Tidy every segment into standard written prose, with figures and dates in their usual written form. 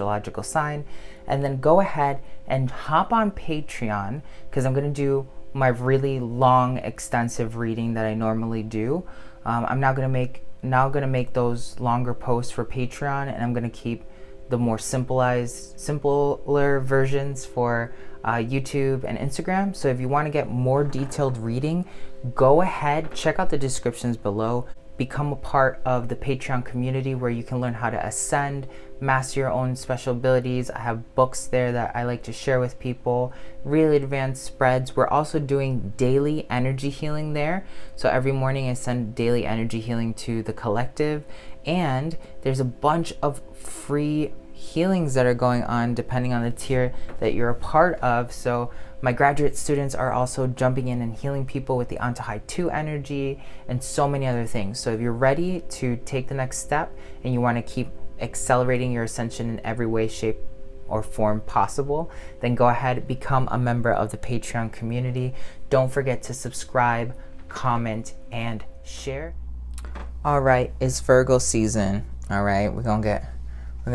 astrological sign, and then go ahead and hop on Patreon, because I'm going to do my really long, extensive reading that I normally do. I'm now going to make those longer posts for Patreon, and I'm going to keep the more simpler versions for YouTube and Instagram. So if you want to get more detailed reading, go ahead, check out the descriptions below. Become a part of the Patreon community where you can learn how to ascend, master your own special abilities. I have books there that I like to share with people, really advanced spreads. We're also doing daily energy healing there. So every morning I send daily energy healing to the collective, and there's a bunch of free healings that are going on depending on the tier that you're a part of. So my graduate students are also jumping in and healing people with the Antojai 2 energy and so many other things. So if you're ready to take the next step and you want to keep accelerating your ascension in every way, shape, or form possible, then go ahead, become a member of the Patreon community. Don't forget to subscribe, comment, and share. All right, it's Virgo season. All right, we're gonna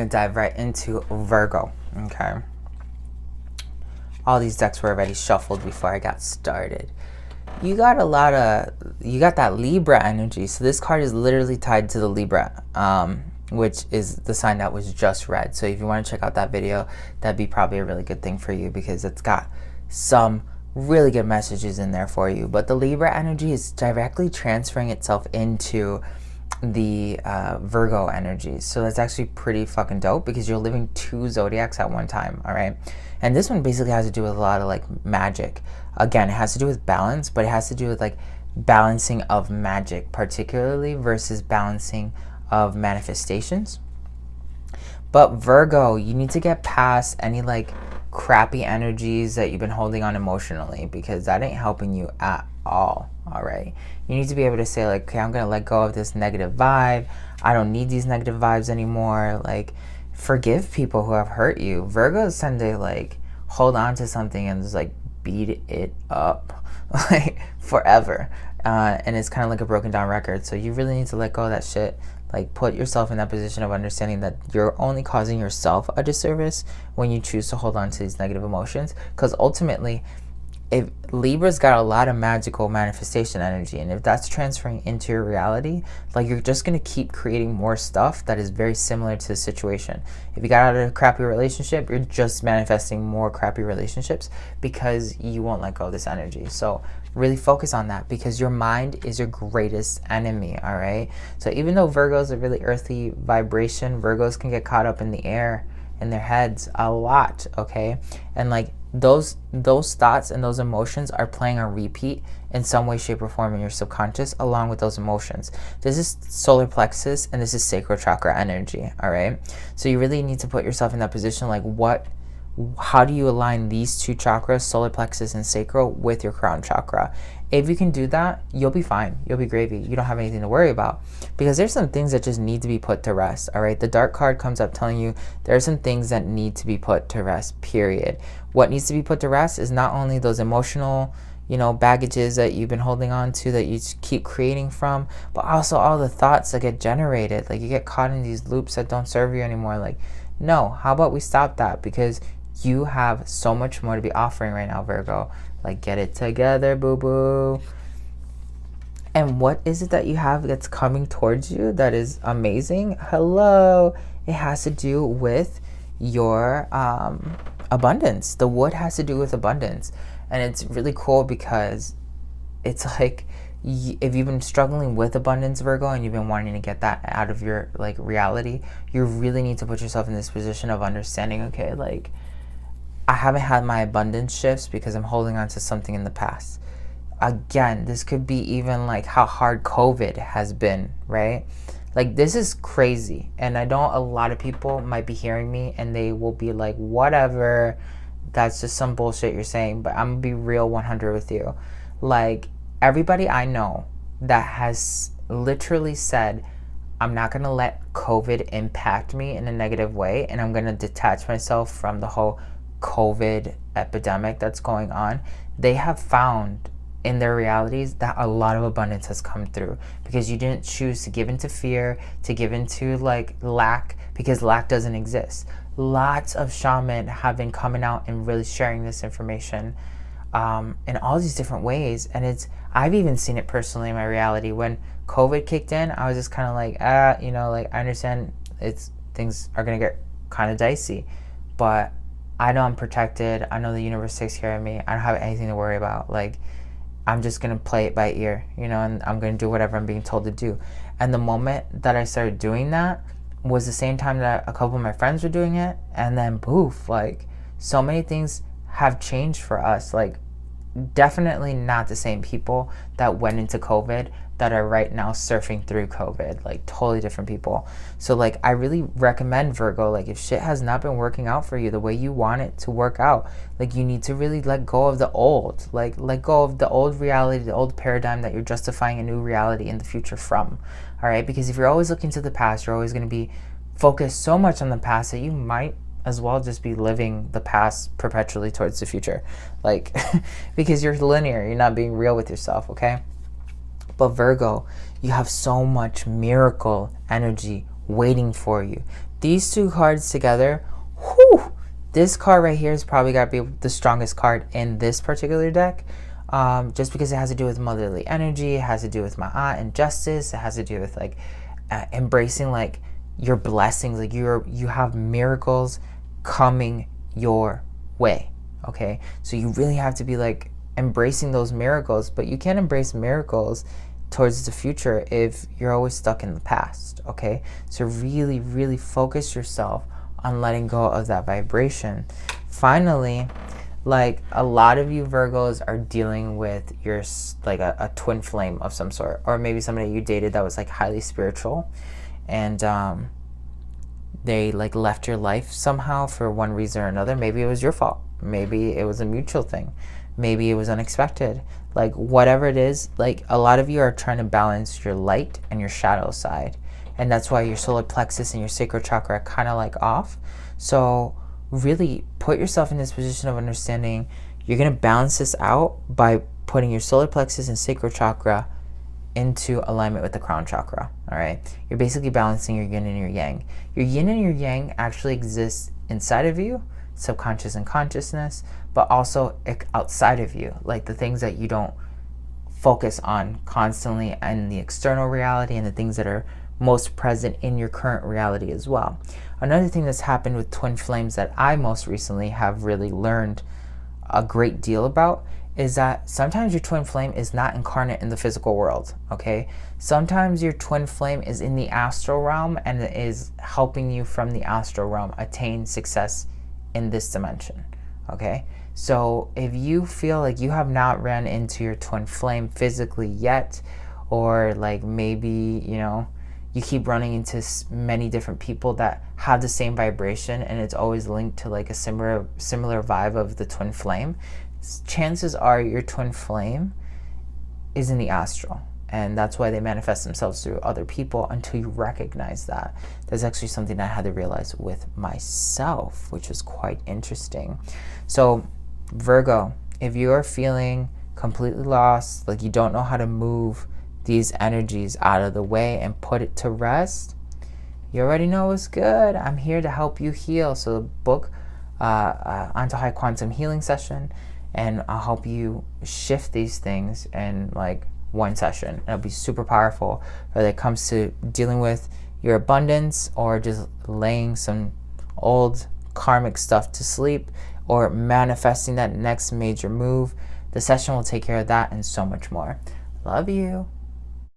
dive right into Virgo. Okay. All these decks were already shuffled before I got started. You got that Libra energy. So this card is literally tied to the Libra, which is the sign that was just read. So if you want to check out that video, that'd be probably a really good thing for you, because it's got some really good messages in there for you. But the Libra energy is directly transferring itself into the Virgo energy. So that's actually pretty fucking dope, because you're living two zodiacs at one time. All right. And this one basically has to do with a lot of like magic. Again, it has to do with balance, but it has to do with like balancing of magic particularly versus balancing of manifestations. But Virgo, you need to get past any like crappy energies that you've been holding on emotionally, because that ain't helping you at all. All right. You need to be able to say like, okay, I'm going to let go of this negative vibe. I don't need these negative vibes anymore. Like, forgive people who have hurt you. Virgos tend to like hold on to something and just like beat it up like forever. And it's kind of like a broken down record. So you really need to let go of that shit. Like, put yourself in that position of understanding that you're only causing yourself a disservice when you choose to hold on to these negative emotions. Because ultimately, if Libra's got a lot of magical manifestation energy, and if that's transferring into your reality, like, you're just going to keep creating more stuff that is very similar to the situation. If you got out of a crappy relationship, you're just manifesting more crappy relationships because you won't let go of this energy. So really focus on that, because your mind is your greatest enemy. All right. So even though Virgo's a really earthy vibration, Virgos can get caught up in the air, in their heads a lot. Okay. And like, those thoughts and those emotions are playing on repeat in some way, shape, or form in your subconscious along with those emotions. This is solar plexus and this is sacral chakra energy. All right. So you really need to put yourself in that position. Like, how do you align these two chakras, solar plexus and sacral, with your crown chakra? If you can do that, you'll be fine. You'll be gravy. You don't have anything to worry about, because there's some things that just need to be put to rest. All right. The dark card comes up telling you there are some things that need to be put to rest, period. What needs to be put to rest is not only those emotional, baggages that you've been holding on to that you keep creating from, but also all the thoughts that get generated. Like, you get caught in these loops that don't serve you anymore. Like, no, how about we stop that? Because you have so much more to be offering right now, Virgo. Like, get it together, boo-boo. And what is it that you have that's coming towards you that is amazing? Hello. It has to do with your abundance. The wood has to do with abundance. And it's really cool because it's like, if you've been struggling with abundance, Virgo, and you've been wanting to get that out of your like reality, you really need to put yourself in this position of understanding, okay, like, I haven't had my abundance shifts because I'm holding on to something in the past. Again, this could be even like how hard COVID has been, right? Like, this is crazy. And I know a lot of people might be hearing me and they will be like, whatever, that's just some bullshit you're saying. But I'm gonna be real 100 with you. Like, everybody I know that has literally said, I'm not gonna let COVID impact me in a negative way, and I'm gonna detach myself from the whole COVID epidemic that's going on, they have found in their realities that a lot of abundance has come through, because you didn't choose to give into fear, to give into like lack, because lack doesn't exist. lots of shaman have been coming out and really sharing this information in all these different ways. And I've even seen it personally in my reality. When COVID kicked in, I was just kind of like, I understand things are going to get kind of dicey, but I know I'm protected. I know the universe takes care of me. I don't have anything to worry about. Like, I'm just going to play it by ear, and I'm going to do whatever I'm being told to do. And the moment that I started doing that was the same time that a couple of my friends were doing it. And then poof, like, so many things have changed for us. Like, definitely not the same people that went into COVID that are right now surfing through COVID, like totally different people. So like, I really recommend, Virgo, like, if shit has not been working out for you the way you want it to work out, like, you need to really let go of the old, like let go of the old reality, the old paradigm that you're justifying a new reality in the future from. All right, because if you're always looking to the past, you're always going to be focused so much on the past that you might as well just be living the past perpetually towards the future, like because you're linear, you're not being real with yourself. Okay, but Virgo, you have so much miracle energy waiting for you. These two cards together, whew, this card right here is probably got to be the strongest card in this particular deck, just because it has to do with motherly energy, it has to do with Ma'at and justice, it has to do with like embracing like your blessings, like you have miracles coming your way. Okay, so you really have to be like embracing those miracles, but you can't embrace miracles towards the future if you're always stuck in the past. Okay, so really, really focus yourself on letting go of that vibration. Finally, like, a lot of you Virgos are dealing with your like a twin flame of some sort, or maybe somebody you dated that was like highly spiritual, and they like left your life somehow for one reason or another. Maybe it was your fault, maybe it was a mutual thing, maybe it was unexpected. Like, whatever it is, like, a lot of you are trying to balance your light and your shadow side, and that's why your solar plexus and your sacral chakra are kind of like off. So really put yourself in this position of understanding you're going to balance this out by putting your solar plexus and sacral chakra into alignment with the crown chakra. All right, you're basically balancing your yin and your yang. Your yin and your yang actually exists inside of you, subconscious and consciousness, but also outside of you, like the things that you don't focus on constantly in the external reality, and the things that are most present in your current reality as well. Another thing that's happened with twin flames that I most recently have really learned a great deal about is that sometimes your twin flame is not incarnate in the physical world. Okay, sometimes your twin flame is in the astral realm and is helping you from the astral realm attain success in this dimension. Okay, so if you feel like you have not ran into your twin flame physically yet, or like maybe you keep running into many different people that have the same vibration and it's always linked to like a similar vibe of the twin flame, chances are your twin flame is in the astral, and that's why they manifest themselves through other people until you recognize that. That's actually something I had to realize with myself, which was quite interesting. So Virgo, if you are feeling completely lost, like you don't know how to move these energies out of the way and put it to rest, you already know it's good. I'm here to help you heal. So book Antojai Quantum Healing Session, and I'll help you shift these things in like one session. It'll be super powerful whether it comes to dealing with your abundance, or just laying some old karmic stuff to sleep, or manifesting that next major move. The session will take care of that and so much more. Love you.